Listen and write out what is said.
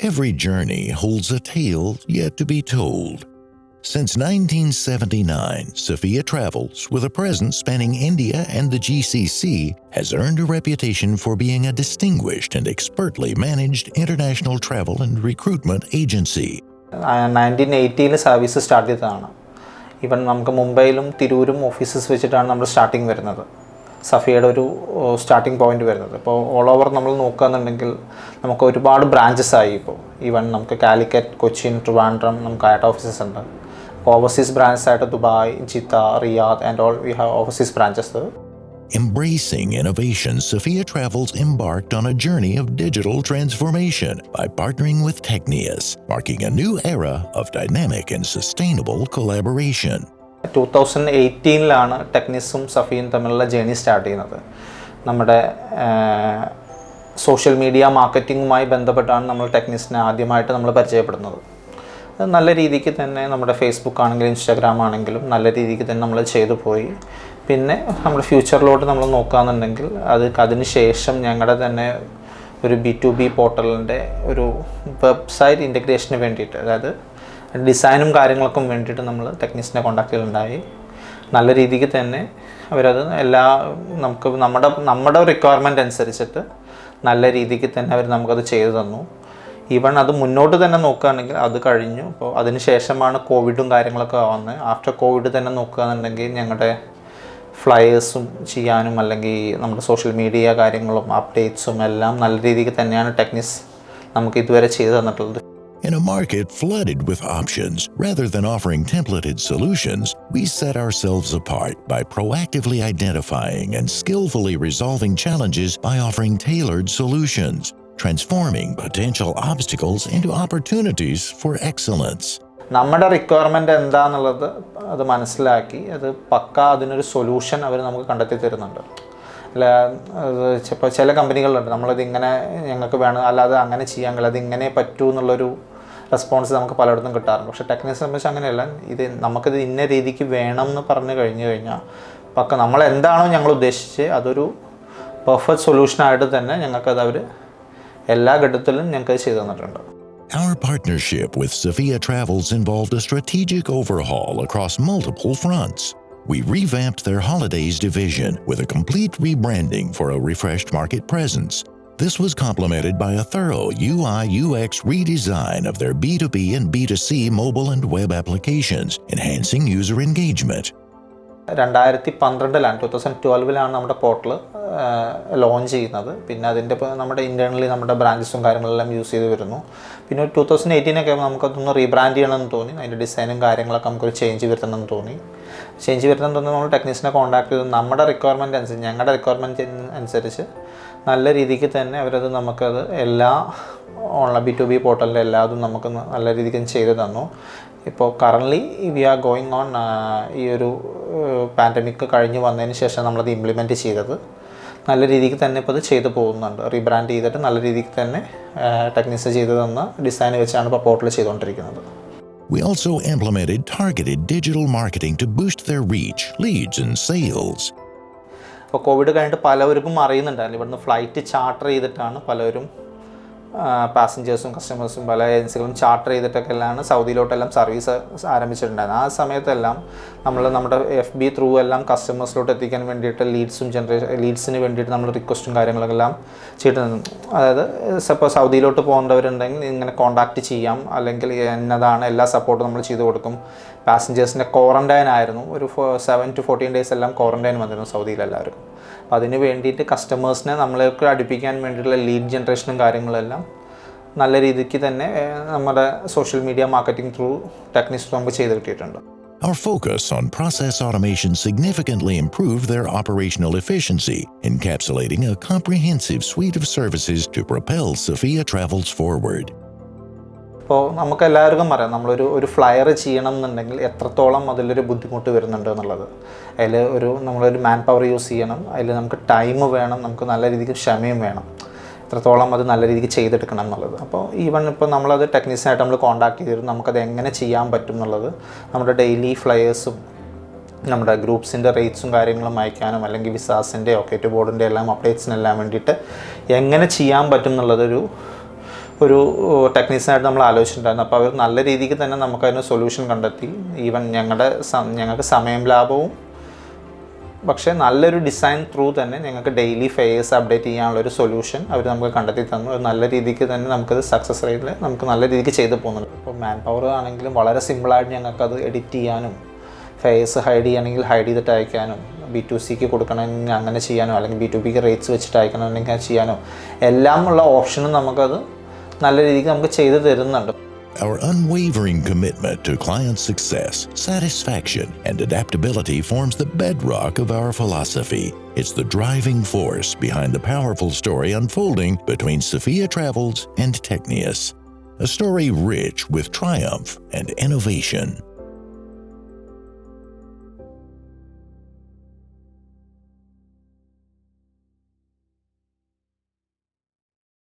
Every journey holds a tale yet to be told. Since 1979, Sophia Travels, with a presence spanning India and the GCC, has earned a reputation for being a distinguished and expertly managed international travel and recruitment agency. 1980 service start ചെയ്തതാണ്. Even നമുക്ക് മുംബൈയിലും തിരൂരും offices വെച്ചിട്ടാണ് നമ്മൾ starting വരുന്നത്. സഫിയയുടെ ഒരു starting point വരുന്നത്. ഇപ്പോൾ all over നമ്മൾ നോക്കുകയെന്നുണ്ടെങ്കിൽ നമുക്ക് ഒരുപാട് ബ്രാഞ്ചസ് ആയി. ഇപ്പോൾ ഈവൻ നമുക്ക് കാലിക്കറ്റ്, കൊച്ചിൻ, ട്രിവാൻഡ്രം നമുക്ക് ആയിട്ട് ഓഫീസസ് ഉണ്ട്. ഓവർസീസ് ബ്രാഞ്ചസ് ആയിട്ട് Dubai, Jeddah, Riyadh and all we have overseas branches. Embracing innovation, Sophia Travels embarked on a journey of digital transformation by partnering with Technius, marking a new era of dynamic and sustainable collaboration. 2018 ടെക്നിസും സഫിയും തമ്മിലുള്ള journey start ചെയ്യുന്നത്. നമ്മുടെ social media മാർക്കറ്റിങ്ങുമായി ബന്ധപ്പെട്ടാണ് നമ്മൾ ടെക്നിസിനെ ആദ്യമായിട്ട് നമ്മൾ പരിചയപ്പെടുന്നത്. നല്ല രീതിക്ക് തന്നെ നമ്മുടെ ഫേസ്ബുക്ക് ആണെങ്കിലും ഇൻസ്റ്റാഗ്രാം ആണെങ്കിലും നല്ല രീതിക്ക് തന്നെ നമ്മൾ ചെയ്തു പോയി. പിന്നെ നമ്മുടെ ഫ്യൂച്ചറിലോട്ട് നമ്മൾ നോക്കുകയാണെന്നുണ്ടെങ്കിൽ അതിന് ശേഷം ഞങ്ങളുടെ തന്നെ ഒരു B2B പോർട്ടലിൻ്റെ ഒരു വെബ്സൈറ്റ് ഇൻ്റഗ്രേഷന് വേണ്ടിയിട്ട്, അതായത് ഡിസൈനും കാര്യങ്ങൾക്കും വേണ്ടിയിട്ട് നമ്മൾ ടെക്നീഷ്യനെ കോൺടാക്ട് ചെയ്തിട്ടുണ്ടായി. നല്ല രീതിക്ക് തന്നെ അവരത് നമുക്ക് നമ്മുടെ റിക്വയർമെൻറ്റ് അനുസരിച്ചിട്ട് നല്ല രീതിക്ക് തന്നെ അവർ നമുക്കത് ചെയ്തു തന്നു. ഈവൺ അത് മുന്നോട്ട് തന്നെ നോക്കുകയാണെങ്കിൽ അത് കഴിഞ്ഞു. അപ്പോൾ അതിന് ശേഷമാണ് കോവിഡും കാര്യങ്ങളൊക്കെ വന്നത്. ആഫ്റ്റർ കോവിഡ് തന്നെ നോക്കുകയാണെന്നുണ്ടെങ്കിൽ ഞങ്ങളുടെ ഫ്ലയേഴ്സും ചെയ്യാനും അല്ലെങ്കിൽ നമ്മുടെ സോഷ്യൽ മീഡിയ കാര്യങ്ങളും അപ്ഡേറ്റ്സും എല്ലാം നല്ല രീതിക്ക് തന്നെയാണ് ടെക്നിസ് നമുക്ക് ഇതുവരെ ചെയ്തു തന്നിട്ടുള്ളത്. In a market flooded with options, rather than offering templated solutions, we set ourselves apart by proactively identifying and skillfully resolving challenges by offering tailored solutions, transforming potential obstacles into opportunities for excellence. നമ്മുടെ requirement എന്താണെന്നുള്ളത് അത് മനസ്സിലാക്കി അതിനൊരു solution അവർ നമുക്ക് കണ്ടെത്തി തരുന്നുണ്ട്. അല്ല, ഇപ്പോൾ ചില കമ്പനികളുണ്ട് നമ്മളിത് ഇങ്ങനെ ഞങ്ങൾക്ക് വേണം, അല്ലാതെ അങ്ങനെ ചെയ്യാൻ കഴിയില്ല, അതിങ്ങനെ പറ്റൂ എന്നുള്ളൊരു റെസ്പോൺസ് നമുക്ക് പലയിടത്തും കിട്ടാറുണ്ട്. പക്ഷേ ടെക്നിക്സ് സംബന്ധിച്ച് അങ്ങനെയല്ല. നമുക്കിത് ഇന്ന രീതിക്ക് വേണം എന്ന് പറഞ്ഞു കഴിഞ്ഞാൽ നമ്മൾ എന്താണോ ഞങ്ങൾ ഉദ്ദേശിച്ച് അതൊരു പെർഫെക്റ്റ് സൊല്യൂഷനായിട്ട് തന്നെ ഞങ്ങൾക്കത് അവർ എല്ലാ ഘട്ടത്തിലും ഞങ്ങൾക്കത് ചെയ്തു തന്നിട്ടുണ്ട്. Our partnership with Sophia Travels involved a strategic overhaul across multiple fronts. We revamped their holidays division with a complete rebranding for a refreshed market presence. This was complemented by a thorough UI/UX redesign of their B2B and B2C mobile and web applications, enhancing user engagement. 2012 നമ്മുടെ portal launch ചെയ്യുന്നത്. പിന്നെ അതിൻ്റെ നമ്മുടെ internally നമ്മുടെ ബ്രാഞ്ചസും കാര്യങ്ങളെല്ലാം use ചെയ്ത് വരുന്നു. പിന്നെ 2018 നമുക്കതൊന്ന് റീബ്രാൻഡ് ചെയ്യണമെന്ന് തോന്നി. അതിൻ്റെ ഡിസൈനും കാര്യങ്ങളൊക്കെ നമുക്കൊരു ചേഞ്ച് വരുത്തണമെന്ന് തോന്നി. നമ്മൾ ടെക്നീഷ്യനെ കോൺടാക്ട് ചെയ്ത് നമ്മുടെ റിക്വയർമെൻറ്റ് അനുസരിച്ച് ഞങ്ങളുടെ റിക്വയർമെൻറ്റ് അനുസരിച്ച് നല്ല രീതിക്ക് തന്നെ അവരത് നമുക്കത് എല്ലാ ഓൺലൈൻ B2B പോർട്ടലിൻ്റെ എല്ലാതും നമുക്ക് നല്ല രീതിക്ക് ചെയ്ത് തന്നു. ഇപ്പോൾ currently we are going on ഈ ഒരു പാൻഡമിക് കഴിഞ്ഞ് വന്നതിന് ശേഷം നമ്മളത് ഇംപ്ലിമെൻറ്റ് ചെയ്തത് നല്ല രീതിക്ക് തന്നെ ഇപ്പോൾ അത് ചെയ്തു പോകുന്നുണ്ട്. റീബ്രാൻഡ് ചെയ്തിട്ട് നല്ല രീതിക്ക് തന്നെ ടെക്നീഷ്യൻ ചെയ്തു തന്ന ഡിസൈൻ വെച്ചാണ് ഇപ്പോൾ പോർട്ടൽ ചെയ്തുകൊണ്ടിരിക്കുന്നത്. We also implemented targeted digital marketing to boost their reach, leads and sales. ഇപ്പോൾ കോവിഡ് കഴിഞ്ഞിട്ട് പലവർക്കും അറിയുന്നുണ്ടായിരുന്നു. ഇവിടുന്ന് ഫ്ലൈറ്റ് ചാർട്ടർ ചെയ്തിട്ടാണ് പലരും പാസഞ്ചേഴ്സും കസ്റ്റമേഴ്സും പല ഏജൻസികളും ചാർട്ടർ ചെയ്തിട്ടൊക്കെയാണ് സൗദിയിലോട്ടെല്ലാം സർവീസ് ആരംഭിച്ചിട്ടുണ്ടായിരുന്നു. ആ സമയത്തെല്ലാം നമ്മുടെ FB ത്രൂ എല്ലാം കസ്റ്റമേഴ്സിലോട്ട് എത്തിക്കാൻ വേണ്ടിയിട്ട് ലീഡ്സിന് വേണ്ടിയിട്ട് നമ്മൾ റിക്വസ്റ്റും കാര്യങ്ങളെല്ലാം ചെയ്തിട്ടുണ്ട്. അതായത് ഇപ്പോൾ സൗദിയിലോട്ട് പോകേണ്ടവരുണ്ടെങ്കിൽ ഇങ്ങനെ കോൺടാക്റ്റ് ചെയ്യാം, അല്ലെങ്കിൽ എന്നതാണ് എല്ലാ സപ്പോർട്ടും നമ്മൾ ചെയ്തു കൊടുക്കും. പാസഞ്ചേഴ്സിൻ്റെ ക്വാറൻറ്റൈൻ ആയിരുന്നു, ഒരു 7 to 14 days എല്ലാം ക്വാറൻറ്റൈൻ വന്നിരുന്നു സൗദിയിലെല്ലാവർക്കും. അപ്പോൾ അതിന് വേണ്ടിയിട്ട് കസ്റ്റമേഴ്സിനെ നമ്മളേക്ക് അടുപ്പിക്കാൻ വേണ്ടിയിട്ടുള്ള ലീഡ് ജനറേഷനും കാര്യങ്ങളെല്ലാം നല്ല രീതിക്ക് തന്നെ നമ്മുടെ social media marketing through techniques നമുക്ക് ചെയ്ത് കിട്ടിയിട്ടുണ്ട്. Our focus on process automation significantly improved their operational efficiency, encapsulating a comprehensive suite of services to propel Sophia Travels forward. ഇപ്പോൾ നമുക്ക് എല്ലാവർക്കും അറിയാം, നമ്മളൊരു ഫ്ലയർ ചെയ്യണം എന്നുണ്ടെങ്കിൽ എത്രത്തോളം അതിലൊരു ബുദ്ധിമുട്ട് വരുന്നുണ്ട് എന്നുള്ളത്. നമ്മളൊരു മാൻ പവർ യൂസ് ചെയ്യണം, അതിൽ നമുക്ക് ടൈം വേണം, നമുക്ക് നല്ല രീതിക്ക് ക്ഷമയും വേണം, എത്രത്തോളം അത് നല്ല രീതിക്ക് ചെയ്തെടുക്കണം എന്നുള്ളത്. അപ്പോൾ ഇപ്പോൾ നമ്മളത് ടെക്നീഷ്യനായിട്ട് നമ്മൾ കോൺടാക്ട് ചെയ്തിരുന്നു, നമുക്കത് എങ്ങനെ ചെയ്യാൻ പറ്റും എന്നുള്ളത് നമ്മുടെ ഡെയിലി ഫ്ലയേഴ്സും നമ്മുടെ ഗ്രൂപ്പ്സിൻ്റെ റേറ്റ്സും കാര്യങ്ങളും അയക്കാനും അല്ലെങ്കിൽ വിസാസിൻ്റെ ഒക്കേറ്റ് ബോർഡിൻ്റെ എല്ലാം അപ്ഡേറ്റ്സിനെല്ലാം വേണ്ടിയിട്ട് എങ്ങനെ ചെയ്യാൻ പറ്റും എന്നുള്ളതൊരു ഒരു ടെക്നീഷ്യനായിട്ട് നമ്മൾ ആലോചിച്ചിട്ടുണ്ടായിരുന്നു. അപ്പോൾ അവർ നല്ല രീതിക്ക് തന്നെ നമുക്കതിന് സൊല്യൂഷൻ കണ്ടെത്തി. ഈവൻ ഞങ്ങൾക്ക് സമയം ലാഭവും, പക്ഷേ നല്ലൊരു ഡിസൈൻ ത്രൂ തന്നെ ഞങ്ങൾക്ക് ഡെയിലി ഫെയേഴ്സ് അപ്ഡേറ്റ് ചെയ്യാനുള്ളൊരു സൊല്യൂഷൻ അവർ നമുക്ക് കണ്ടെത്തി തന്നു. ഒരു നല്ല രീതിക്ക് തന്നെ നമുക്കത് സക്സസ് റേറ്റിൽ നമുക്ക് നല്ല രീതിക്ക് ചെയ്തു പോകുന്നുണ്ട്. ഇപ്പോൾ മാൻ പവർ ആണെങ്കിലും വളരെ സിമ്പിളായിട്ട് ഞങ്ങൾക്കത് എഡിറ്റ് ചെയ്യാനും, ഫെയേഴ്സ് ഹൈഡ് ചെയ്യുകയാണെങ്കിൽ ഹൈഡ് ചെയ്തിട്ട് അയക്കാനും, B2Cക്ക് കൊടുക്കണമെങ്കിൽ അങ്ങനെ ചെയ്യാനോ, അല്ലെങ്കിൽ B2Bക്ക് റേറ്റ്സ് വെച്ചിട്ട് അയക്കണമെങ്കിൽ അത് ചെയ്യാനോ എല്ലാം ഉള്ള ഓപ്ഷനും നമുക്കത് നല്ല രീതിക്ക് നമുക്ക് ചെയ്തു തരുന്നുണ്ട്. Our unwavering commitment to client success, satisfaction, and adaptability forms the bedrock of our philosophy. It's the driving force behind the powerful story unfolding between Sophia Travels and Technius. A story rich with triumph and innovation.